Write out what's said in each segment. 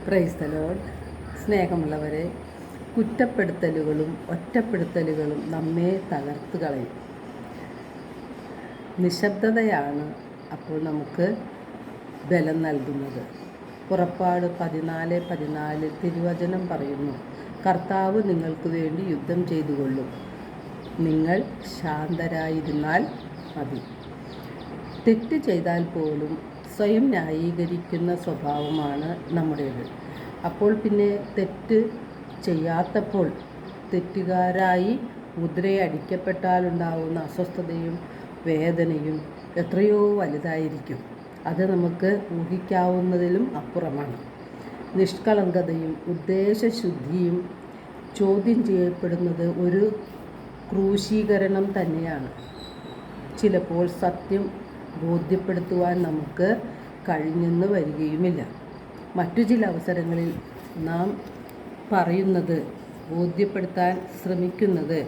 Praise the Lord. സ്നേഹമുള്ളവരെ, കുറ്റപ്പെടുത്തലുകളും ഒറ്റപ്പെടുത്തലുകളും നമ്മെ തകർത്ത് കളയും. നിശബ്ദതയാണ് അപ്പോൾ നമുക്ക് ബലം നൽകുന്നത്. പുറപ്പാട് 14:14 തിരുവചനം പറയുന്നു, കർത്താവ് നിങ്ങൾക്ക് വേണ്ടി യുദ്ധം ചെയ്തുകൊള്ളും, നിങ്ങൾ ശാന്തരായിരുന്നാൽ മതി. തെറ്റ് ചെയ്താൽ പോലും സ്വയം ന്യായീകരിക്കുന്ന സ്വഭാവമാണ് നമ്മുടേത്. അപ്പോൾ പിന്നെ തെറ്റ് ചെയ്യാത്തപ്പോൾ തെറ്റുകാരായി മുദ്രയടിക്കപ്പെട്ടാലുണ്ടാവുന്ന അസ്വസ്ഥതയും വേദനയും എത്രയോ വലുതായിരിക്കും. അത് നമുക്ക് ഊഹിക്കാവുന്നതിലും അപ്പുറമാണ്. നിഷ്കളങ്കതയും ഉദ്ദേശശുദ്ധിയും ചോദ്യം ചെയ്യപ്പെടുന്നത് ഒരു ക്രൂശീകരണം തന്നെയാണ്. ചിലപ്പോൾ സത്യം ബോധ്യപ്പെടുത്തുവാൻ നമുക്ക് കഴിഞ്ഞെന്ന് വരികയുമില്ല. മറ്റു ചില അവസരങ്ങളിൽ നാം പറയുന്നത്, ബോധ്യപ്പെടുത്താൻ ശ്രമിക്കുന്നത്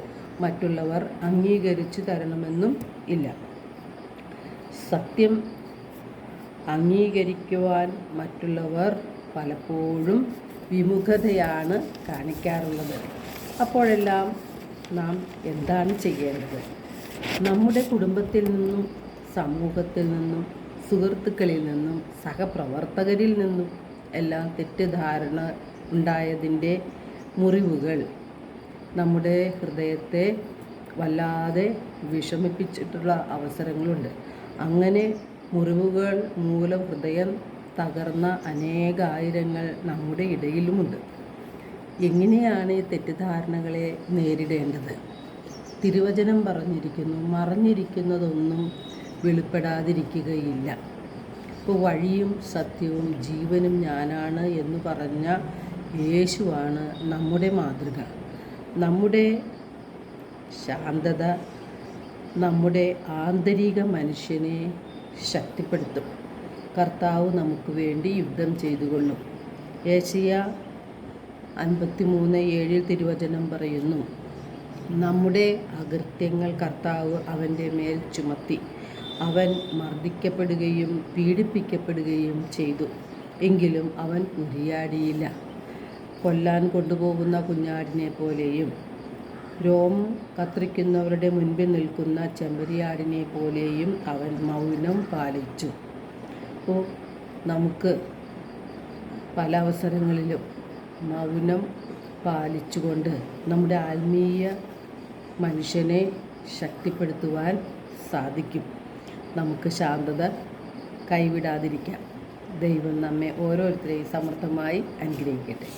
മറ്റുള്ളവർ അംഗീകരിച്ചു തരണമെന്നും ഇല്ല. സത്യം അംഗീകരിക്കുവാൻ മറ്റുള്ളവർ പലപ്പോഴും വിമുഖതയാണ് കാണിക്കാറുള്ളത്. അപ്പോഴെല്ലാം നാം എന്താണ് ചെയ്യേണ്ടത്? നമ്മുടെ കുടുംബത്തിൽ നിന്നും, സമൂഹത്തിൽ നിന്നും, സുഹൃത്തുക്കളിൽ നിന്നും, സഹപ്രവർത്തകരിൽ നിന്നും എല്ലാം തെറ്റിദ്ധാരണ ഉണ്ടായതിൻ്റെ മുറിവുകൾ നമ്മുടെ ഹൃദയത്തെ വല്ലാതെ വിഷമിപ്പിച്ചിട്ടുള്ള അവസരങ്ങളുണ്ട്. അങ്ങനെ മുറിവുകൾ മൂലം ഹൃദയം തകർന്ന അനേകായിരങ്ങൾ നമ്മുടെ ഇടയിലുമുണ്ട്. എങ്ങനെയാണ് ഈ തെറ്റിദ്ധാരണകളെ നേരിടേണ്ടത്? തിരുവചനം പറഞ്ഞിരിക്കുന്നു, മറഞ്ഞിരിക്കുന്നതൊന്നും വെളിപ്പെടാതിരിക്കുകയില്ല. ഇപ്പോൾ വഴിയും സത്യവും ജീവനും ഞാനാണ് എന്ന് പറഞ്ഞ യേശുവാണ് നമ്മുടെ മാതൃക. നമ്മുടെ ശാന്തത നമ്മുടെ ആന്തരിക മനുഷ്യനെ ശക്തിപ്പെടുത്തും. കർത്താവ് നമുക്ക് വേണ്ടി യുദ്ധം ചെയ്തുകൊള്ളും. യെശയ്യാ 53:7 തിരുവചനം പറയുന്നു, നമ്മുടെ അകൃത്യങ്ങൾ കർത്താവ് അവൻ്റെ മേൽ ചുമത്തി. അവൻ മർദ്ദിക്കപ്പെടുകയും പീഡിപ്പിക്കപ്പെടുകയും ചെയ്തു, എങ്കിലും അവൻ ഉരിയാടിയില്ല. കൊല്ലാൻ കൊണ്ടുപോകുന്ന കുഞ്ഞാടിനെ പോലെയും രോമം കത്രിക്കുന്നവരുടെ മുൻപിൽ നിൽക്കുന്ന ചെമ്മരിയാടിനെ പോലെയും അവൻ മൗനം പാലിച്ചു. അപ്പോൾ നമുക്ക് പല അവസരങ്ങളിലും മൗനം പാലിച്ചുകൊണ്ട് നമ്മുടെ ആത്മീയ മനുഷ്യനെ ശക്തിപ്പെടുത്തുവാൻ സാധിക്കും. നമുക്ക് ശാന്തത കൈവിടാതിരിക്കാം. ദൈവം നമ്മെ ഓരോരുത്തരെയും സമൃദ്ധമായി അനുഗ്രഹിക്കട്ടെ.